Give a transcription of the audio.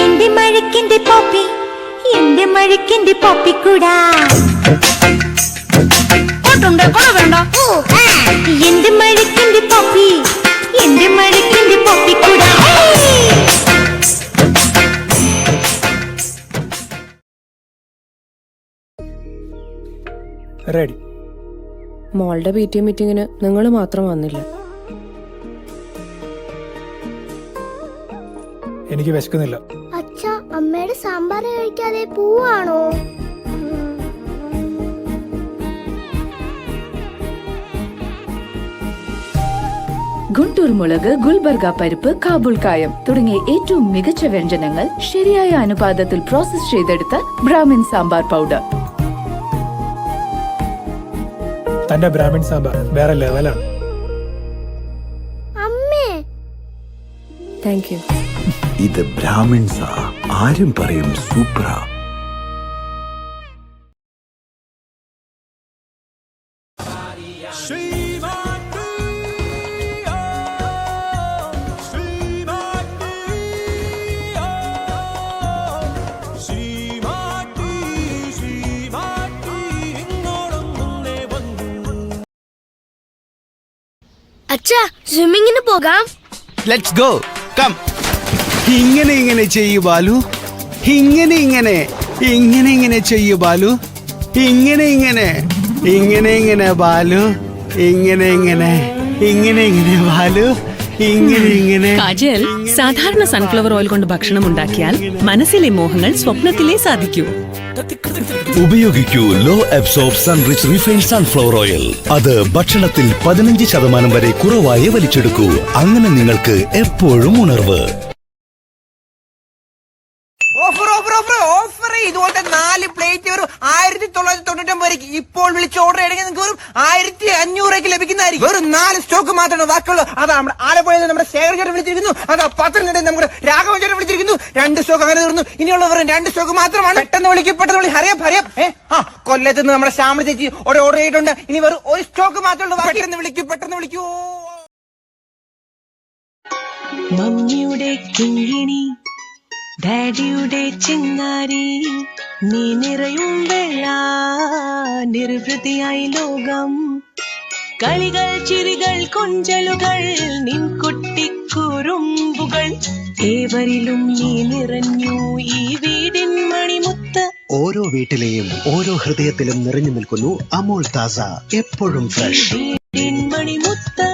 എന്റെ മഴക്കിന്റെ പോപ്പി, എന്റെ മഴക്കിന്റെ പോപ്പിക്കൂടാ. വേണ്ട എന്റെ മഴക്കിന്റെ പോപ്പി, എന്റെ മഴക്കിന്റെ പോപ്പിക്കൂടാ. റെഡി. മോളുടെ PTA മീറ്റിങ്ങിന് നിങ്ങൾ മാത്രം വന്നില്ല. എനിക്ക് വിശക്കുന്നില്ല. അച്ഛാ, അമ്മയുടെ സാമ്പാർ കഴിക്കാതെ പോവാണോ? ഗുണ്ടൂർ മുളക്, ഗുൽബർഗ പരിപ്പ്, കാബൂൾ കായം തുടങ്ങിയ ഏറ്റവും മികച്ച വ്യഞ്ജനങ്ങൾ ശരിയായ അനുപാതത്തിൽ പ്രോസസ് ചെയ്തെടുത്ത ബ്രാഹ്മിൻ സാമ്പാർ പൗഡർ. തന്റെ ബ്രാഹ്മിൻ സാമ്പാർ വേറെ ലെവലാണ്. അമ്മേ, താങ്ക് യു. ഇത് ബ്രാഹ്മിൻസാ, ആരും പറയും സൂപ്പറാ. അച്ഛാ, സ്വിമ്മിങ്ങിന് പോകാം. Let's go, come. ഇങ്ങനെ ചെയ്യൂ ബാലു, ഇങ്ങനെ ചെയ്യൂ ബാലു, ഇങ്ങനെ ബാലു, ഇങ്ങനെ ബാലു, ഇങ്ങനെ. കാജൽ, സാധാരണ സൺഫ്ലവർ ഓയിൽ കൊണ്ട് ഭക്ഷണം ഉണ്ടാക്കിയാൽ മനസ്സിലെ മോഹങ്ങൾ സ്വപ്നത്തിലേ സാധിക്കൂ. ഉപയോഗിക്കൂ low absorb Sunrich refined sunflower oil. അത് ഭക്ഷണത്തിൽ 15% വരെ കുറവായി വലിച്ചെടുക്കൂ. അങ്ങനെ നിങ്ങൾക്ക് എപ്പോഴും ഉണർവ്. ഇതുപോലത്തെ 4 പ്ലേറ്റ് വെറും 1999 ഇപ്പോൾ വിളിച്ച് ഓർഡർ ചെയ്യണമെങ്കിൽ നിങ്ങൾക്ക് വെറും 1500 ലഭിക്കുന്നതായിരിക്കും. വെറും 4 സ്റ്റോക്ക് മാത്രമാണ് ബാക്കിയുള്ളൂ. അതാ നമ്മുടെ ആലപ്പുഴയിൽ നമ്മുടെ ശേഖർ ചേട്ടൻ വിളിച്ചിരിക്കുന്നു. അതാ പത്തനംതിട്ടയിൽ നമ്മുടെ രാഘവൻ ചേട്ടൻ വിളിച്ചിരിക്കുന്നു. 2 സ്റ്റോക്ക് അങ്ങനെ തീർന്നു. ഇനിയുള്ള വെറും 2 സ്റ്റോക്ക് മാത്രമാണ്. പെട്ടെന്ന് വിളി ഹറിയപ്പ്. കൊല്ലത്ത് നിന്ന് നമ്മുടെ ശ്യാമ ചേച്ചി ഒരു ഓർഡർ ചെയ്തിട്ടുണ്ട്. ഇനി വെറും 1 സ്റ്റോക്ക് മാത്രമേ ഉള്ളൂ. പെട്ടെന്ന് വിളിക്കൂ. മമ്മിയുടെ കിങ്ങിണി, ഡാഡിയുടെ ചിങ്ങാരി, നീ നിറയും വെള്ള നിർവൃതിയായി ലോകം. കളികൾ, ചിരികൾ, കൊഞ്ചലുകൾ, നിൻ കുട്ടിക്കുറുമ്പുകൾ, ഏവരിലും നീ നിറഞ്ഞു ഈ വീടിൻ മണിമുത്ത്. ഓരോ വീട്ടിലെയും ഓരോ ഹൃദയത്തിലും നിറഞ്ഞു നിൽക്കുന്നു അമൂൽ താസ, എപ്പോഴും ഫ്രഷ് വീടിൻ മണിമുത്ത്.